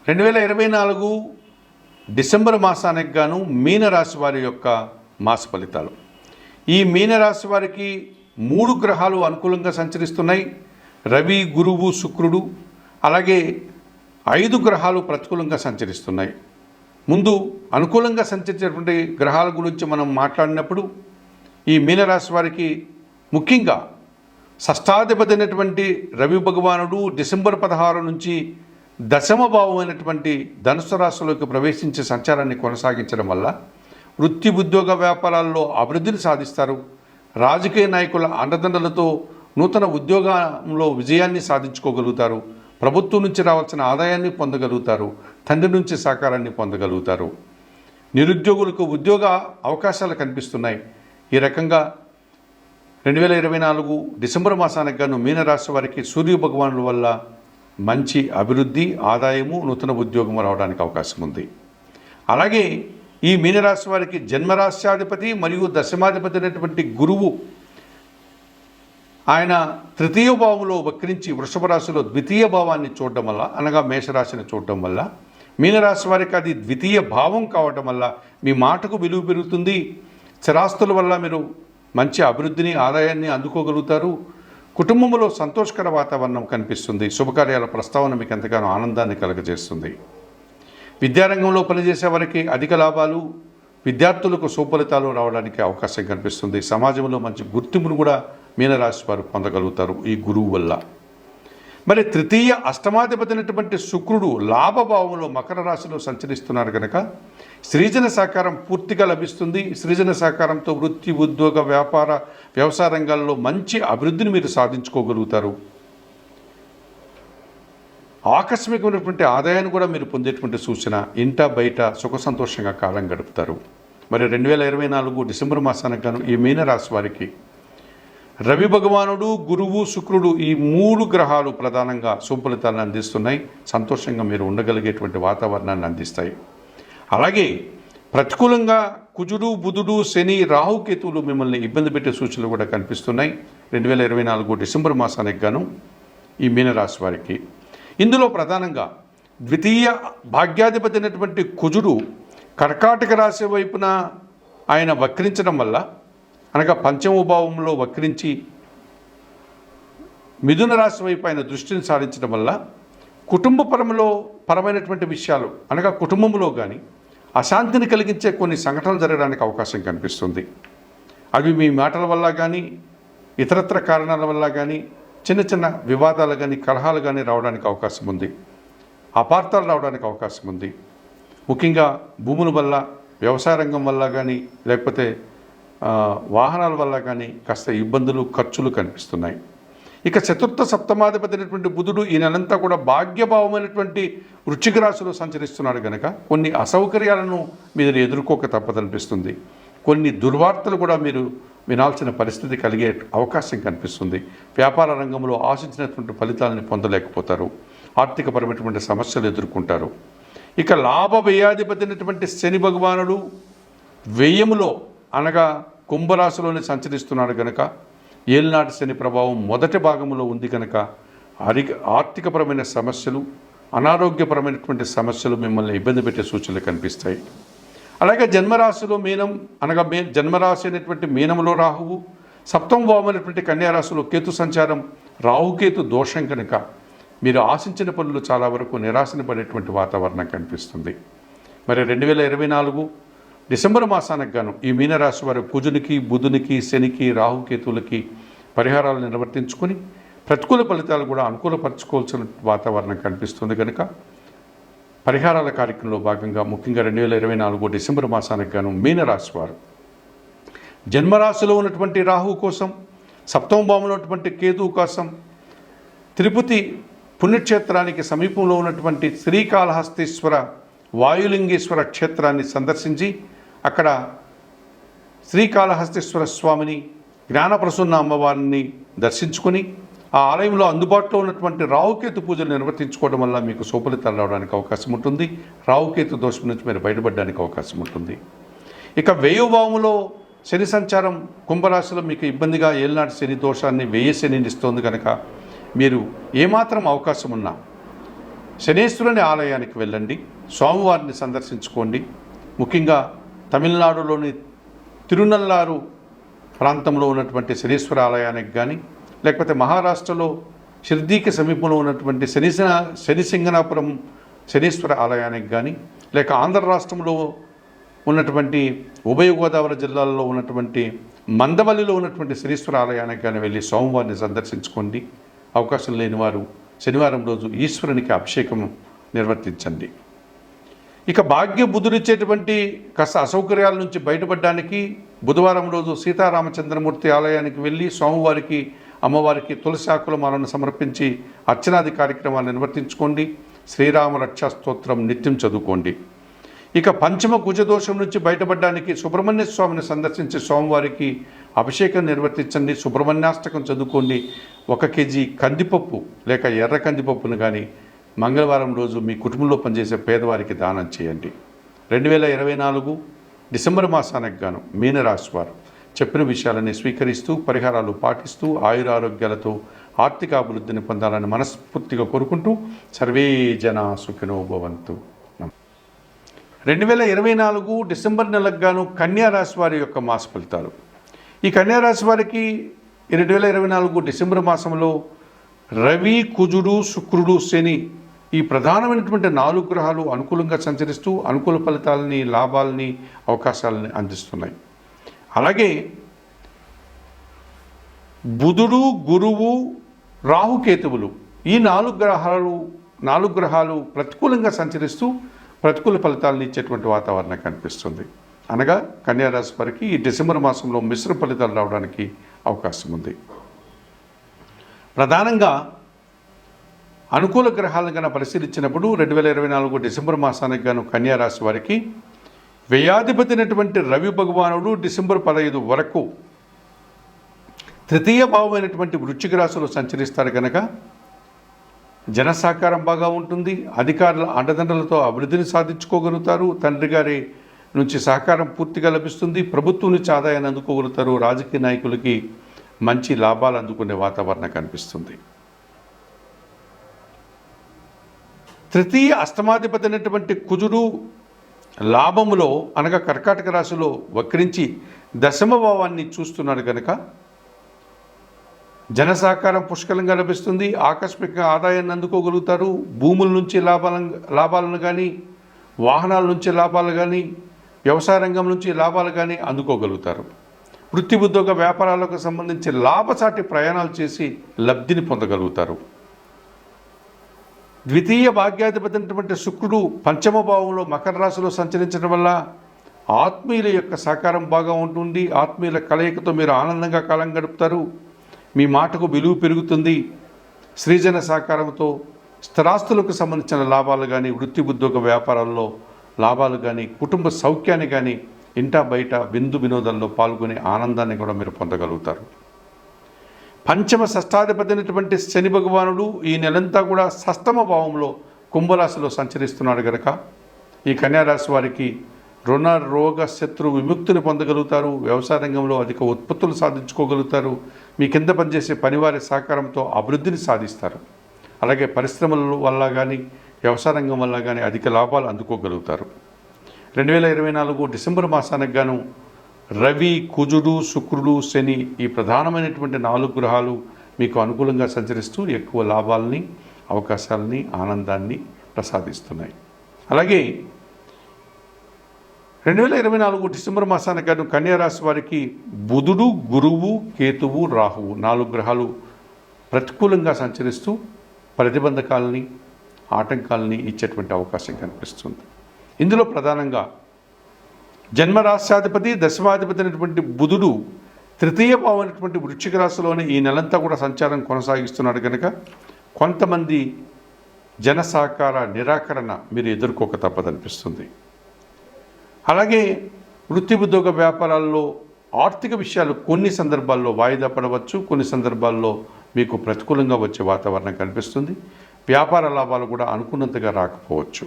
2024 December మాసానికి గాను మీనరాశి వారి యొక్క మాస ఫలితాలు. ఈ మీనరాశి వారికి 3 గ్రహాలు అనుకూలంగా సంచరిస్తున్నాయి. రవి, గురువు, శుక్రుడు, అలాగే 5 గ్రహాలు ప్రతికూలంగా సంచరిస్తున్నాయి. ముందు అనుకూలంగా సంచరించేటువంటి గ్రహాల గురించి మనం మాట్లాడినప్పుడు ఈ మీనరాశి వారికి ముఖ్యంగా షష్టాధిపతి అయినటువంటి రవి భగవానుడు డిసెంబర్ 16 నుంచి దశమ భావమైనటువంటి ధనుసు రాశిలోకి ప్రవేశించే సంచారాన్ని కొనసాగించడం వల్ల వృత్తి, ఉద్యోగ, వ్యాపారాల్లో అభివృద్ధిని సాధిస్తారు. రాజకీయ నాయకుల అండదండలతో నూతన ఉద్యోగంలో విజయాన్ని సాధించుకోగలుగుతారు. ప్రభుత్వం నుంచి రావాల్సిన ఆదాయాన్ని పొందగలుగుతారు. తండ్రి నుంచి సహకారాన్ని పొందగలుగుతారు. నిరుద్యోగులకు ఉద్యోగ అవకాశాలు కనిపిస్తున్నాయి. ఈ రకంగా 2024 డిసెంబర్ మాసానికి గాను మీనరాశి వారికి సూర్య భగవానుల వల్ల మంచి అభివృద్ధి, ఆదాయము, నూతన ఉద్యోగము రావడానికి అవకాశం ఉంది. అలాగే ఈ మీనరాశి వారికి జన్మరాశ్యాధిపతి మరియు దశమాధిపతి అయినటువంటి గురువు ఆయన 3వ భావంలో వక్రించి వృషభ రాశిలో 2వ భావాన్ని చూడడం వల్ల, అనగా మేషరాశిని చూడడం వల్ల మీనరాశి వారికి అది 2వ భావం కావడం వల్ల మీ మాటకు విలువ పెరుగుతుంది. స్థిరాస్తుల వల్ల మీరు మంచి అభివృద్ధిని, ఆదాయాన్ని అందుకోగలుగుతారు. కుటుంబంలో సంతోషకర వాతావరణం కనిపిస్తుంది. శుభకార్యాల ప్రస్తావన మీకు ఎంతగానో ఆనందాన్ని కలుగజేస్తుంది. విద్యారంగంలో పనిచేసే వారికి అధిక లాభాలు, విద్యార్థులకు సుఫలితాలు రావడానికి అవకాశం కనిపిస్తుంది. సమాజంలో మంచి గుర్తింపును కూడా మీనరాశి వారు పొందగలుగుతారు ఈ గురువు వల్ల. మరి 3వ అష్టమాధిపతి అయినటువంటి శుక్రుడు లాభభావంలో మకర రాశిలో సంచరిస్తున్నారు కనుక సృజన సహకారం పూర్తిగా లభిస్తుంది. సృజన సహకారంతో వృత్తి, ఉద్యోగ, వ్యాపార, వ్యవసాయ రంగాల్లో మంచి అభివృద్ధిని మీరు సాధించుకోగలుగుతారు. ఆకస్మికమైనటువంటి ఆదాయాన్ని కూడా మీరు పొందేటువంటి సూచన. ఇంట బయట సుఖ సంతోషంగా కాలం గడుపుతారు. మరి 2024 డిసెంబర్ మాసానికి గాను ఈ మీనరాశి వారికి రవి భగవానుడు, గురువు, శుక్రుడు ఈ 3 గ్రహాలు ప్రధానంగా శుభఫలితాలను అందిస్తున్నాయి. సంతోషంగా మీరు ఉండగలిగేటువంటి వాతావరణాన్ని అందిస్తాయి. అలాగే ప్రతికూలంగా కుజుడు, బుధుడు, శని, రాహుకేతువులు మిమ్మల్ని ఇబ్బంది పెట్టే సూచనలు కూడా కనిపిస్తున్నాయి 2024 డిసెంబర్ మాసానికి గాను ఈ మీనరాశి వారికి. ఇందులో ప్రధానంగా 2వ భాగ్యాధిపతి అయినటువంటి కుజుడు కర్కాటక రాశి వైపున ఆయన వక్రించడం వల్ల, అనగా 5వ భావంలో వక్రించి మిథున రాశి వైపు ఆయన దృష్టిని సారించడం వల్ల పరమైనటువంటి విషయాలు, అనగా కుటుంబంలో కానీ అశాంతిని కలిగించే కొన్ని సంఘటనలు జరగడానికి అవకాశం కనిపిస్తుంది. అవి మీ మాటల వల్ల కానీ, ఇతరత్ర కారణాల వల్ల కానీ, చిన్న చిన్న వివాదాలు కానీ, కలహాలు కానీ రావడానికి అవకాశం ఉంది. అపార్థాలు రావడానికి అవకాశం ఉంది. ముఖ్యంగా భూముల వల్ల, వ్యవసాయ రంగం వల్ల కానీ, లేకపోతే వాహనాల వల్ల కానీ కాస్త ఇబ్బందులు, ఖర్చులు కనిపిస్తున్నాయి. ఇక 4వ సప్తమాధిపతి అయినటువంటి బుధుడు ఈ నెలంతా కూడా భాగ్యభావమైనటువంటి వృశ్చిక రాశిలో సంచరిస్తున్నాడు కనుక కొన్ని అసౌకర్యాలను మీరు ఎదుర్కోక తప్పదనిపిస్తుంది. కొన్ని దుర్వార్తలు కూడా మీరు వినాల్సిన పరిస్థితి కలిగే అవకాశం కనిపిస్తుంది. వ్యాపార రంగంలో ఆశించినటువంటి ఫలితాలను పొందలేకపోతారు. ఆర్థికపరమైనటువంటి సమస్యలు ఎదుర్కొంటారు. ఇక లాభ వ్యయాధిపతి అయినటువంటి శని భగవానుడు వ్యయములో, అనగా కుంభరాశిలోనే సంచరిస్తున్నాడు కనుక ఏలినాటి శని ప్రభావం మొదటి భాగంలో ఉంది కనుక ఆర్థికపరమైన సమస్యలు, అనారోగ్యపరమైనటువంటి సమస్యలు మిమ్మల్ని ఇబ్బంది పెట్టే సూచనలు కనిపిస్తాయి. అలాగే జన్మరాశిలో మీనం, అనగా జన్మరాశి అయినటువంటి మీనంలో రాహువు, 7వ భావమైనటువంటి కన్యారాశిలో కేతు సంచారం, రాహుకేతు దోషం కనుక మీరు ఆశించిన పనులు చాలా వరకు నిరాశని పడేటువంటి వాతావరణం కనిపిస్తుంది. మరి 2024 డిసెంబర్ మాసానికి గాను ఈ మీనరాశి వారి కుజునికి, బుధునికి, శనికి, రాహుకేతువులకి పరిహారాలు నిర్వర్తించుకొని ప్రతికూల ఫలితాలు కూడా అనుకూలపరచుకోవాల్సిన వాతావరణం కనిపిస్తుంది కనుక పరిహారాల కార్యక్రమంలో భాగంగా ముఖ్యంగా 2024 డిసెంబర్ మాసానికి గాను మీనరాశి వారు జన్మరాశిలో ఉన్నటువంటి రాహువు కోసం, 7వ భావంలో ఉన్నటువంటి కేతువు కోసం తిరుపతి పుణ్యక్షేత్రానికి సమీపంలో ఉన్నటువంటి శ్రీకాళహస్తీశ్వర వాయులింగేశ్వర క్షేత్రాన్ని సందర్శించి అక్కడ శ్రీకాళహస్తీశ్వర స్వామిని, జ్ఞానప్రసన్న అమ్మవారిని దర్శించుకొని ఆ ఆలయంలో అందుబాటులో ఉన్నటువంటి రాహుకేతు పూజలు నిర్వర్తించుకోవడం వల్ల మీకు శుభఫలితాలు రావడానికి అవకాశం ఉంటుంది. రాహుకేతు దోషం నుంచి మీరు బయటపడడానికి అవకాశం ఉంటుంది. ఇక 10వ భావంలో శని సంచారం కుంభరాశిలో మీకు ఇబ్బందిగా ఏలినాటి శని దోషాన్ని, వ్యయ శనిని ఇస్తుంది కనుక మీరు ఏమాత్రం అవకాశం ఉన్నా శనేశ్వరుని ఆలయానికి వెళ్ళండి, స్వామివారిని సందర్శించుకోండి. ముఖ్యంగా తమిళనాడులోని తిరునల్లారు ప్రాంతంలో ఉన్నటువంటి శనీశ్వర ఆలయానికి కానీ, లేకపోతే మహారాష్ట్రలో షిర్డీకి సమీపంలో ఉన్నటువంటి శనిసింగనాపురం శనీశ్వర ఆలయానికి కానీ, లేక ఆంధ్ర రాష్ట్రంలో ఉన్నటువంటి ఉభయ గోదావరి జిల్లాల్లో ఉన్నటువంటి మందవల్లిలో ఉన్నటువంటి శనీశ్వర ఆలయానికి కానీ వెళ్ళి స్వామివారిని సందర్శించుకోండి. అవకాశం లేని వారు శనివారం రోజు ఈశ్వరునికి అభిషేకం నిర్వర్తించండి. ఇక భాగ్య బుధుడిచ్చేటువంటి కాస్త అసౌకర్యాల నుంచి బయటపడడానికి బుధవారం రోజు సీతారామచంద్రమూర్తి ఆలయానికి వెళ్ళి స్వామివారికి అమ్మవారికి తులసి ఆకుల మాలను సమర్పించి అర్చనాది కార్యక్రమాలు నిర్వర్తించుకోండి. శ్రీరామ రక్షా స్తోత్రం నిత్యం చదువుకోండి. ఇక పంచమ కుజదోషం నుంచి బయటపడడానికి సుబ్రహ్మణ్య స్వామిని సందర్శించి స్వామివారికి అభిషేకం నిర్వర్తించండి. సుబ్రహ్మణ్యాష్టకం చదువుకోండి. 1 కేజీ కందిపప్పు లేక ఎర్ర కందిపప్పును కానీ మంగళవారం రోజు మీ కుటుంబంలో పనిచేసే పేదవారికి దానం చేయండి. 2024 డిసెంబర్ మాసానికి గాను మీనరాశి వారు చెప్పిన విషయాలని స్వీకరిస్తూ పరిహారాలు పాటిస్తూ ఆయురారోగ్యాలతో ఆర్థిక అభివృద్ధిని పొందాలని మనస్ఫూర్తిగా కోరుకుంటూ సర్వే జనా సుఖినో భవంతు. 2024 డిసెంబర్ నెలకు గాను కన్యారాశి వారి యొక్క మాస ఫలితాలు. ఈ కన్యారాశి వారికి 2024 డిసెంబర్ మాసంలో రవి, కుజుడు, శుక్రుడు, శని ఈ ప్రధానమైనటువంటి 4 గ్రహాలు అనుకూలంగా సంచరిస్తూ అనుకూల ఫలితాలని, లాభాలని, అవకాశాలని అందిస్తున్నాయి. అలాగే బుధుడు, గురువు, రాహుకేతువులు ఈ 4 గ్రహాలు ప్రతికూలంగా సంచరిస్తూ ప్రతికూల ఫలితాలను ఇచ్చేటువంటి వాతావరణం కనిపిస్తుంది. అనగా కన్యారాశి వారికి ఈ డిసెంబర్ మాసంలో మిశ్రమ ఫలితాలు రావడానికి అవకాశం ఉంది. ప్రధానంగా అనుకూల గ్రహాలను కనుక పరిశీలించినప్పుడు 2024 డిసెంబర్ మాసానికి గాను కన్యారాశి వారికి వ్యయాధిపతి అయినటువంటి రవి భగవానుడు డిసెంబర్ 15 వరకు తృతీయ భావమైనటువంటి వృశ్చిక రాశిలో సంచరిస్తారు కనుక జన సహకారం బాగా ఉంటుంది. అధికారుల అండదండలతో అభివృద్ధిని సాధించుకోగలుగుతారు. తండ్రి గారి నుంచి సహకారం పూర్తిగా లభిస్తుంది. ప్రభుత్వం నుంచి ఆదాయాన్ని అందుకోగలుగుతారు. రాజకీయ నాయకులకి మంచి లాభాలు అందుకునే వాతావరణం కనిపిస్తుంది. తృతీయ అష్టమాధిపతి అయినటువంటి కుజుడు లాభములో అనగా కర్కాటక రాశిలో వక్రించి దశమ భావాన్ని చూస్తున్నాడు కనుక జన సహకారం పుష్కలంగా లభిస్తుంది. ఆకస్మిక ఆదాయాన్ని అందుకోగలుగుతారు. భూముల నుంచి లాభాలను కానీ, వాహనాల నుంచి లాభాలు కానీ, వ్యవసాయ రంగం నుంచి లాభాలు కానీ అందుకోగలుగుతారు. వృత్తి ఉద్యోగ వ్యాపారాలకు సంబంధించి లాభసాటి ప్రయాణాలు చేసి లబ్ధిని పొందగలుగుతారు. ద్వితీయ భాగ్యాధిపతి అయినటువంటి శుక్రుడు పంచమ భావంలో మకర రాశిలో సంచరించడం వల్ల ఆత్మీయుల యొక్క సహకారం బాగా ఉంటుంది. ఆత్మీయుల కలయికతో మీరు ఆనందంగా కాలం గడుపుతారు. మీ మాటకు విలువ పెరుగుతుంది. సృజన సహకారంతో స్థిరాస్తులకు సంబంధించిన లాభాలు కానీ, వృత్తి ఉద్యోగ వ్యాపారాల్లో లాభాలు కానీ, కుటుంబ సౌఖ్యాన్ని కానీ, ఇంటా బయట విందు వినోదాల్లో పాల్గొనే ఆనందాన్ని కూడా మీరు పొందగలుగుతారు. పంచమ షష్టాధిపతి అయినటువంటి శని భగవానుడు ఈ నెలంతా కూడా షష్టమ భావంలో కుంభరాశిలో సంచరిస్తున్నాడు కనుక ఈ కన్యారాశి వారికి రుణ, రోగ, శత్రు విముక్తిని పొందగలుగుతారు. వ్యవసాయ రంగంలో అధిక ఉత్పత్తులు సాధించుకోగలుగుతారు. మీ కింద పనిచేసే పనివారి సహకారంతో అభివృద్ధిని సాధిస్తారు. అలాగే పరిశ్రమల వల్ల కానీ, వ్యవసాయ రంగం వల్ల కానీ అధిక లాభాలు అందుకోగలుగుతారు. 2024 డిసెంబర్ మాసానికి గాను రవి, కుజుడు, శుక్రుడు, శని ఈ ప్రధానమైనటువంటి 4 గ్రహాలు మీకు అనుకూలంగా సంచరిస్తూ ఎక్కువ లాభాలని, అవకాశాలని, ఆనందాన్ని ప్రసాదిస్తున్నాయి. అలాగే 2024 డిసెంబర్ మాసానికి గాను కన్యారాశి వారికి బుధుడు, గురువు, కేతువు, రాహువు 4 గ్రహాలు ప్రతికూలంగా సంచరిస్తూ ప్రతిబంధకాలని, ఆటంకాలని ఇచ్చేటువంటి అవకాశం కనిపిస్తుంది. ఇందులో ప్రధానంగా జన్మరాశ్యాధిపతి, దశమాధిపతి అయినటువంటి బుధుడు తృతీయ భావమైనటువంటి వృశ్చిక రాశిలోనే ఈ నెలంతా కూడా సంచారం కొనసాగిస్తున్నాడు కనుక కొంతమంది జన సహకార నిరాకరణ మీరు ఎదుర్కోక తప్పదనిపిస్తుంది. అలాగే వృత్తి ఉద్యోగ వ్యాపారాల్లో ఆర్థిక విషయాలు కొన్ని సందర్భాల్లో వాయిదా పడవచ్చు, కొన్ని సందర్భాల్లో మీకు ప్రతికూలంగా వచ్చే వాతావరణం కనిపిస్తుంది. వ్యాపార లాభాలు కూడా అనుకున్నంతగా రాకపోవచ్చు.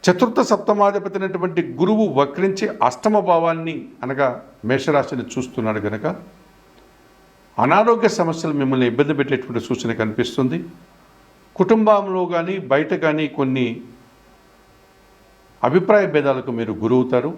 చతుర్థ సప్తమాధిపతి అయినటువంటి గురువు వక్రించి అష్టమ భావాన్ని అనగా మేషరాశిని చూస్తున్నాడు కనుక అనారోగ్య సమస్యలు మిమ్మల్ని ఇబ్బంది పెట్టేటువంటి సూచన కనిపిస్తుంది. కుటుంబంలో కానీ బయట కానీ కొన్ని అభిప్రాయ భేదాలకు మీరు గురవుతారు.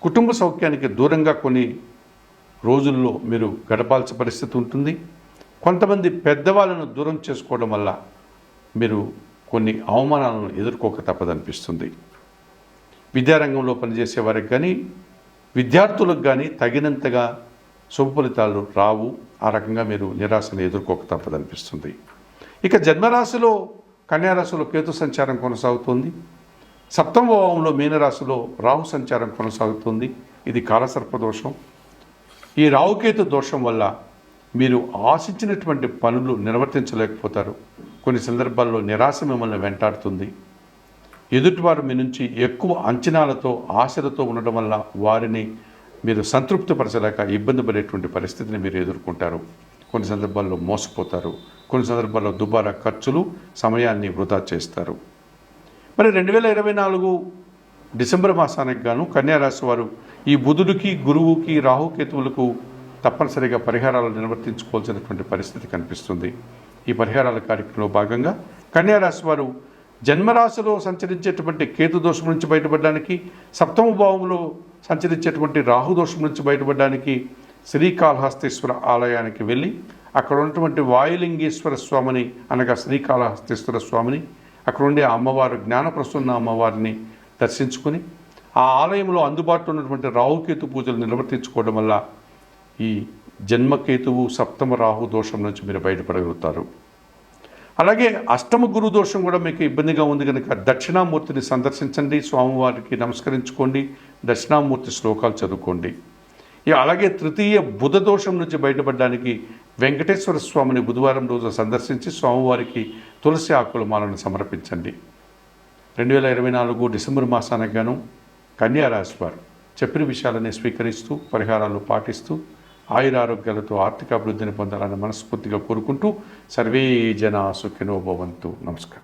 కుటుంబ సౌఖ్యానికి దూరంగా కొన్ని రోజుల్లో మీరు గడపాల్సిన పరిస్థితి ఉంటుంది. కొంతమంది పెద్దవాళ్ళను దూరం చేసుకోవడం వల్ల మీరు కొన్ని అవమానాలను ఎదుర్కోక తప్పదనిపిస్తుంది. విద్యారంగంలో పనిచేసే వారికి కానీ విద్యార్థులకు కానీ తగినంతగా శుభ ఫలితాలు రావు. ఆ రకంగా మీరు నిరాశను ఎదుర్కోక తప్పదనిపిస్తుంది. ఇక జన్మరాశిలో కన్యారాశిలో కేతు సంచారం కొనసాగుతుంది. సప్తమ భావంలో మీనరాశిలో రాహు సంచారం కొనసాగుతుంది. ఇది కాలసర్ప దోషం. ఈ రాహుకేతు దోషం వల్ల మీరు ఆశించినటువంటి పనులు నిర్వర్తించలేకపోతారు. కొన్ని సందర్భాల్లో నిరాశ మిమ్మల్ని వెంటాడుతుంది. ఎదుటివారు మీ నుంచి ఎక్కువ అంచనాలతో ఆశలతో ఉండడం వల్ల వారిని మీరు సంతృప్తిపరచలేక ఇబ్బంది పడేటువంటి పరిస్థితిని మీరు ఎదుర్కొంటారు. కొన్ని సందర్భాల్లో మోసపోతారు. కొన్ని సందర్భాల్లో దుబారా ఖర్చులు, సమయాన్ని వృధా చేస్తారు. మరి 2024 డిసెంబర్ మాసానికి గాను కన్యారాశి వారు ఈ బుధుడికి, గురువుకి, రాహుకేతువులకు తప్పనిసరిగా పరిహారాలు నిర్వర్తించుకోవాల్సినటువంటి పరిస్థితి కనిపిస్తుంది. ఈ పరిహారాల కార్యక్రమంలో భాగంగా కన్యారాశి వారు జన్మరాశిలో సంచరించేటువంటి కేతు దోషం నుంచి బయటపడడానికి, సప్తమ భావంలో సంచరించేటువంటి రాహు దోషం నుంచి బయటపడడానికి శ్రీకాళహస్తీశ్వర ఆలయానికి వెళ్ళి అక్కడ ఉన్నటువంటి వాయులింగేశ్వర స్వామిని అనగా శ్రీకాళహస్తీశ్వర స్వామిని, అక్కడ ఉండే అమ్మవారు జ్ఞానప్రసన్న అమ్మవారిని దర్శించుకొని ఆ ఆలయంలో అందుబాటులో ఉన్నటువంటి రాహుకేతు పూజలు నిర్వర్తించుకోవడం వల్ల ఈ జన్మకేతువు సప్తమ రాహు దోషం నుంచి మీరు బయటపడగలుగుతారు. అలాగే అష్టమ గురు దోషం కూడా మీకు ఇబ్బందిగా ఉంది కనుక దక్షిణామూర్తిని సందర్శించండి, స్వామివారికి నమస్కరించుకోండి, దక్షిణామూర్తి శ్లోకాలు చదువుకోండి. అలాగే తృతీయ బుధ దోషం నుంచి బయటపడడానికి వెంకటేశ్వర స్వామిని బుధవారం రోజు సందర్శించి స్వామివారికి తులసి ఆకుల మాలను సమర్పించండి. 2024 డిసెంబర్ మాసానికి గాను కన్యారాశి వారు చెప్పిన విషయాలని స్వీకరిస్తూ పరిహారాలు పాటిస్తూ ఆయురారోగ్యాలతో ఆర్థిక అభివృద్ధిని పొందాలని మనస్ఫూర్తిగా కోరుకుంటూ సర్వే జనా సుఖినో భవంతు. నమస్కారం.